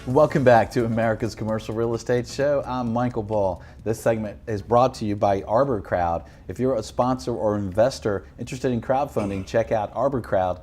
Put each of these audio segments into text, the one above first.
Welcome back to America's Commercial Real Estate Show. I'm Michael Ball. This segment is brought to you by Arbor Crowd. If you're a sponsor or investor interested in crowdfunding, check out arborcrowd.com.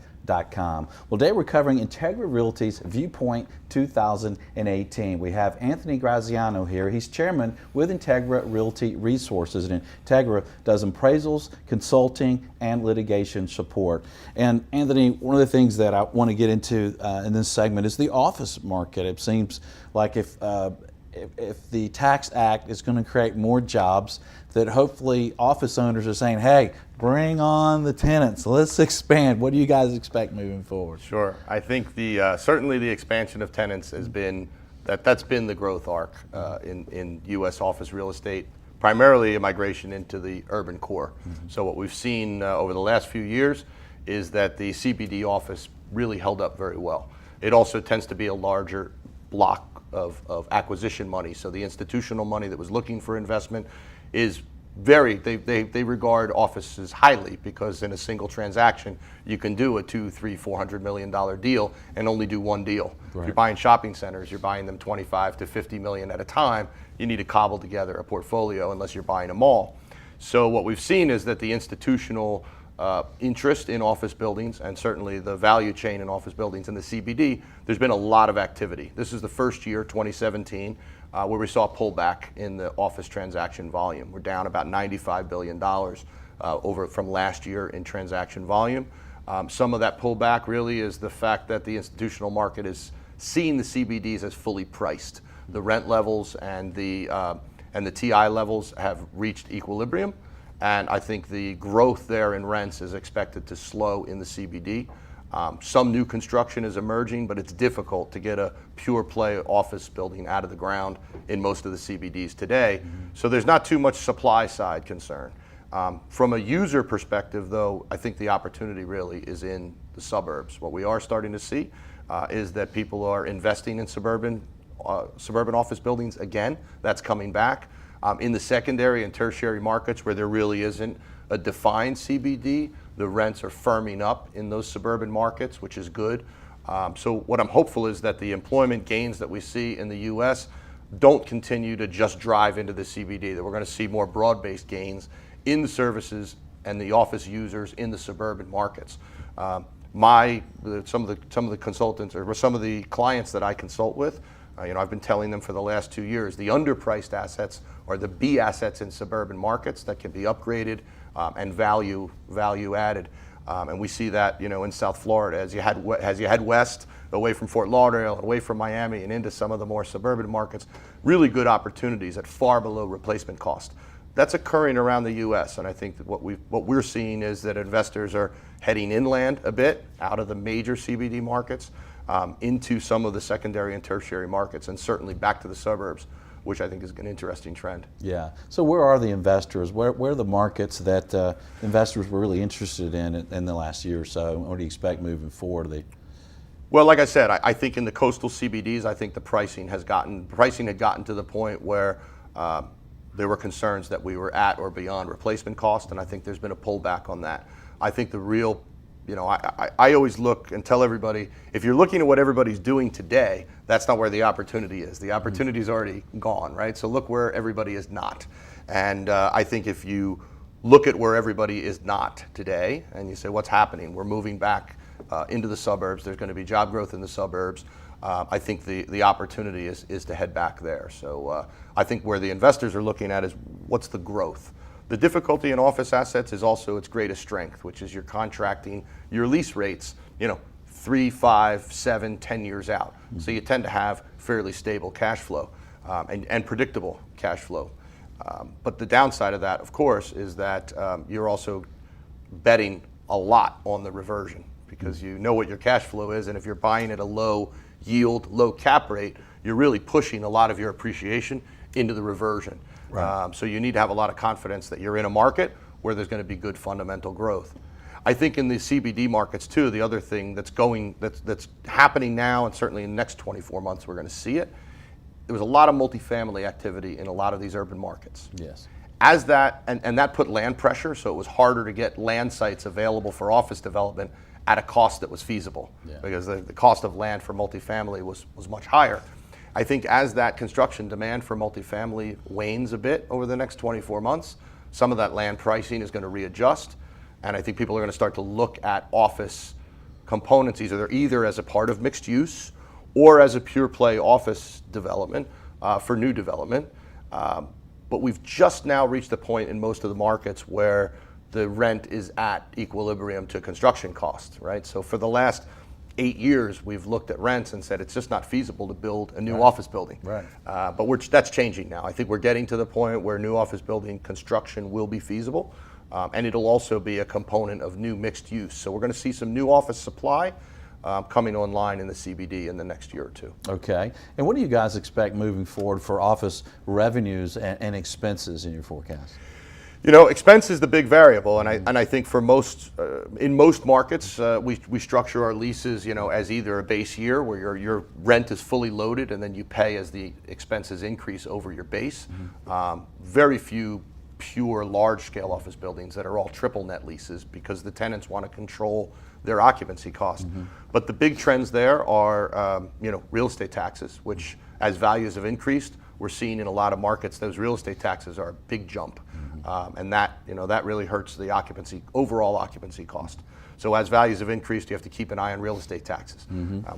Well, today we're covering Integra Realty's Viewpoint 2018. We have Anthony Graziano here. He's chairman with Integra Realty Resources, and Integra does appraisals, consulting, and litigation support. And Anthony, one of the things that I want to get into in this segment is the office market. It seems like if the Tax Act is going to create more jobs, that hopefully office owners are saying, hey, bring on the tenants, let's expand. What do you guys expect moving forward? Sure. I think certainly the expansion of tenants has been, that's been the growth arc in U.S. office real estate, primarily a migration into the urban core. Mm-hmm. So what we've seen over the last few years is that the CBD office really held up very well. It also tends to be a larger block of acquisition money. So the institutional money that was looking for investment is they regard offices highly, because in a single transaction you can do a $200-400 million deal and only do one deal. Right. If you're buying shopping centers, you're buying them 25 to 50 million at a time. You need to cobble together a portfolio unless you're buying a mall. So what we've seen is that the institutional interest in office buildings, and certainly the value chain in office buildings in the CBD, there's been a lot of activity. This is the first year, 2017, where we saw a pullback in the office transaction volume. We're down about $95 billion over from last year in transaction volume. Some of that pullback really is the fact that the institutional market is seeing the CBDs as fully priced. The rent levels and the TI levels have reached equilibrium. And I think the growth there in rents is expected to slow in the CBD. Some new construction is emerging, but it's difficult to get a pure play office building out of the ground in most of the CBDs today. Mm-hmm. So there's not too much supply side concern. From a user perspective, though, I think the opportunity really is in the suburbs. What we are starting to see is that people are investing in suburban office buildings again. That's coming back. In the secondary and tertiary markets where there really isn't a defined CBD, the rents are firming up in those suburban markets, which is good. So what I'm hopeful is that the employment gains that we see in the U.S. don't continue to just drive into the CBD, that we're going to see more broad-based gains in the services and the office users in the suburban markets. Some of the consultants, or some of the clients that I consult with, I've been telling them for the last 2 years, the underpriced assets are the B assets in suburban markets that can be upgraded and value added. And we see that, in South Florida, as you head west, away from Fort Lauderdale, away from Miami, and into some of the more suburban markets, really good opportunities at far below replacement cost. That's occurring around the U.S., and I think that what we're seeing is that investors are heading inland a bit, out of the major CBD markets, into some of the secondary and tertiary markets, and certainly back to the suburbs, which I think is an interesting trend. Yeah. So where are the investors? Where are the markets that investors were really interested in the last year or so? What do you expect moving forward? Well, like I said, I think in the coastal CBDs, I think the pricing had gotten to the point where there were concerns that we were at or beyond replacement cost, and I think there's been a pullback on that. I think the real I always look and tell everybody, if you're looking at what everybody's doing today, that's not where the opportunity is. The opportunity is already gone, right? So look where everybody is not. And I think if you look at where everybody is not today, and you say, what's happening? We're moving back into the suburbs. There's going to be job growth in the suburbs. I think the opportunity is to head back there. So I think where the investors are looking at is, what's the growth? The difficulty in office assets is also its greatest strength, which is you're contracting your lease rates, 3, 5, 7, 10 years out. Mm-hmm. So you tend to have fairly stable cash flow and predictable cash flow. But the downside of that, of course, is that you're also betting a lot on the reversion, because you know what your cash flow is, and if you're buying at a low yield, low cap rate, you're really pushing a lot of your appreciation into the reversion. Right. So you need to have a lot of confidence that you're in a market where there's going to be good fundamental growth. I think in the CBD markets too, the other thing that's happening now, and certainly in the next 24 months we're going to see it, there was a lot of multifamily activity in a lot of these urban markets. Yes. As that, and that put land pressure, so it was harder to get land sites available for office development at a cost that was feasible, because the cost of land for multifamily was much higher. I think as that construction demand for multifamily wanes a bit over the next 24 months, some of that land pricing is going to readjust, and I think people are going to start to look at office components either as a part of mixed use or as a pure play office development for new development. But we've just now reached the point in most of the markets where the rent is at equilibrium to construction costs, right? So for the last 8 years, we've looked at rents and said it's just not feasible to build a new office building. Right. But that's changing now. I think we're getting to the point where new office building construction will be feasible, and it'll also be a component of new mixed use. So we're going to see some new office supply coming online in the CBD in the next year or two. Okay. And what do you guys expect moving forward for office revenues and expenses in your forecast? You know, expense is the big variable, and I think for most in most markets we structure our leases, you know, as either a base year where your rent is fully loaded and then you pay as the expenses increase over your base. Very few pure large-scale office buildings that are all triple net leases because the tenants want to control their occupancy cost. But the big trends there are, you know, real estate taxes, which as values have increased, we're seeing in a lot of markets those real estate taxes are a big jump, and that, you know, that really hurts the overall occupancy cost. So as values have increased, you have to keep an eye on real estate taxes.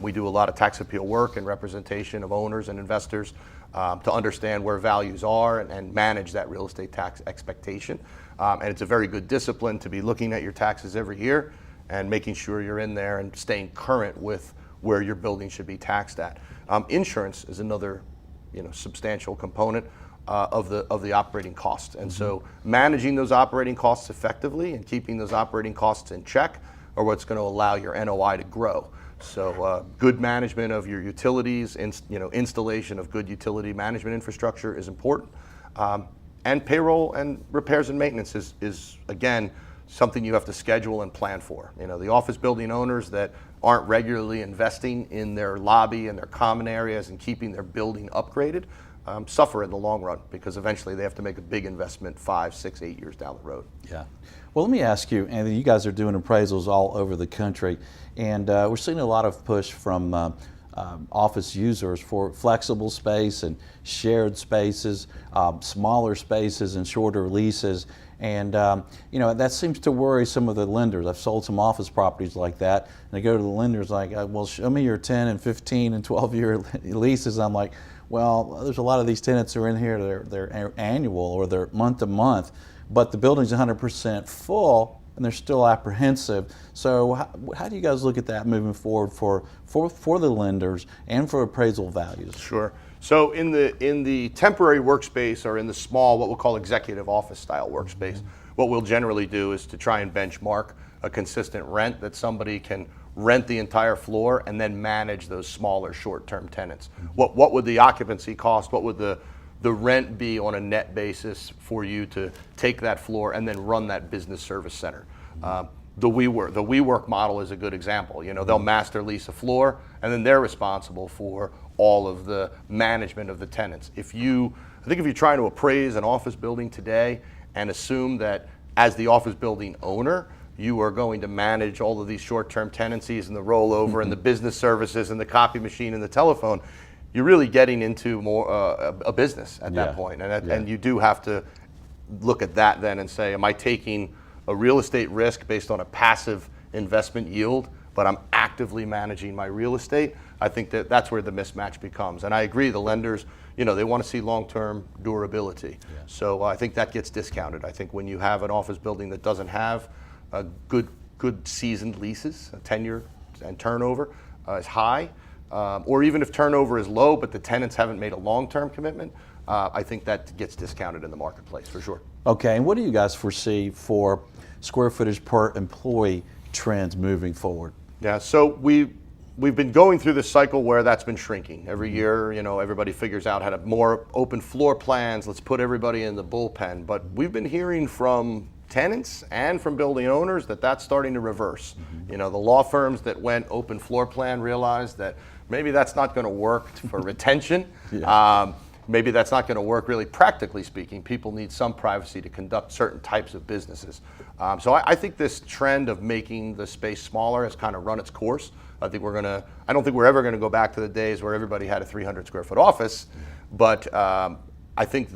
We do a lot of tax appeal work and representation of owners and investors to understand where values are and manage that real estate tax expectation. And it's a very good discipline to be looking at your taxes every year and making sure you're in there and staying current with where your building should be taxed at. Insurance is another, you know, substantial component of the operating costs, and so managing those operating costs effectively and keeping those operating costs in check are what's going to allow your NOI to grow. So good management of your utilities, you know, installation of good utility management infrastructure is important, and payroll and repairs and maintenance is again something you have to schedule and plan for. You know, the office building owners that aren't regularly investing in their lobby and their common areas and keeping their building upgraded suffer in the long run because eventually they have to make a big investment 5, 6, 8 years down the road. Yeah. Well, let me ask you, Anthony, you guys are doing appraisals all over the country, and we're seeing a lot of push from office users for flexible space and shared spaces, smaller spaces and shorter leases. And you know, that seems to worry some of the lenders. I've sold some office properties like that, and they go to the lenders like, well, show me your 10 and 15 and 12-year leases. I'm like, well, there's a lot of these tenants who are in here, they're annual or they're month to month, but the building's 100% full and they're still apprehensive. So how do you guys look at that moving forward for the lenders and for appraisal values? Sure. So in the temporary workspace or in the small, what we'll call executive office style workspace, what we'll generally do is to try and benchmark a consistent rent that somebody can rent the entire floor and then manage those smaller short-term tenants. What would the occupancy cost? What would the rent be on a net basis for you to take that floor and then run that business service center? The WeWork model is a good example. You know, they'll master lease a floor and then they're responsible for all of the management of the tenants. I think if you're trying to appraise an office building today and assume that as the office building owner, you are going to manage all of these short-term tenancies and the rollover and the business services and the copy machine and the telephone, you're really getting into more a business at that point. And you do have to look at that then and say, am I taking a real estate risk based on a passive investment yield, but I'm actively managing my real estate? I think that's where the mismatch becomes. And I agree, the lenders, you know, they want to see long-term durability. So I think that gets discounted. I think when you have an office building that doesn't have good seasoned leases, tenure and turnover is high, or even if turnover is low but the tenants haven't made a long-term commitment, I think that gets discounted in the marketplace for sure. Okay, and what do you guys foresee for square footage per employee trends moving forward? Yeah, so we've been going through this cycle where that's been shrinking. Every year, you know, everybody figures out how to more open floor plans, let's put everybody in the bullpen. But we've been hearing from tenants and from building owners that that's starting to reverse. You know, the law firms that went open floor plan realized that maybe that's not going to work for retention. Yeah. Maybe that's not going to work really practically speaking. People need some privacy to conduct certain types of businesses. So I think this trend of making the space smaller has kind of run its course. I don't think we're ever going to go back to the days where everybody had a 300 square foot office, but I think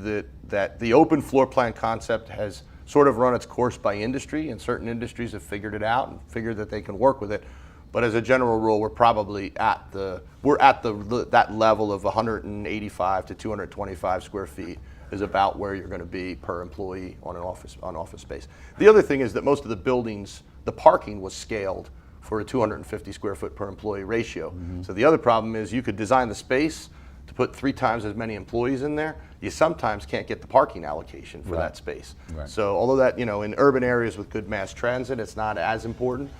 that the open floor plan concept has sort of run its course by industry, and certain industries have figured it out and figured that they can work with it. But as a general rule, we're probably at that level of 185 to 225 square feet is about where you're going to be per employee on office space. The other thing is that most of the buildings, the parking was scaled for a 250 square foot per employee ratio. So the other problem is you could design the space to put 3 times as many employees in there. You sometimes can't get the parking allocation for that space. Right. So although that, in urban areas with good mass transit, it's not as important.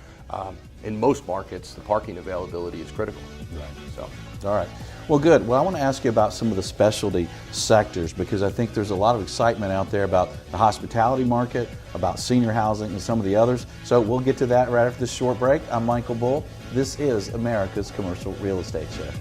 In most markets, the parking availability is critical. Right. So. All right. Well, good. Well, I want to ask you about some of the specialty sectors, because I think there's a lot of excitement out there about the hospitality market, about senior housing, and some of the others. So we'll get to that right after this short break. I'm Michael Bull. This is America's Commercial Real Estate Show.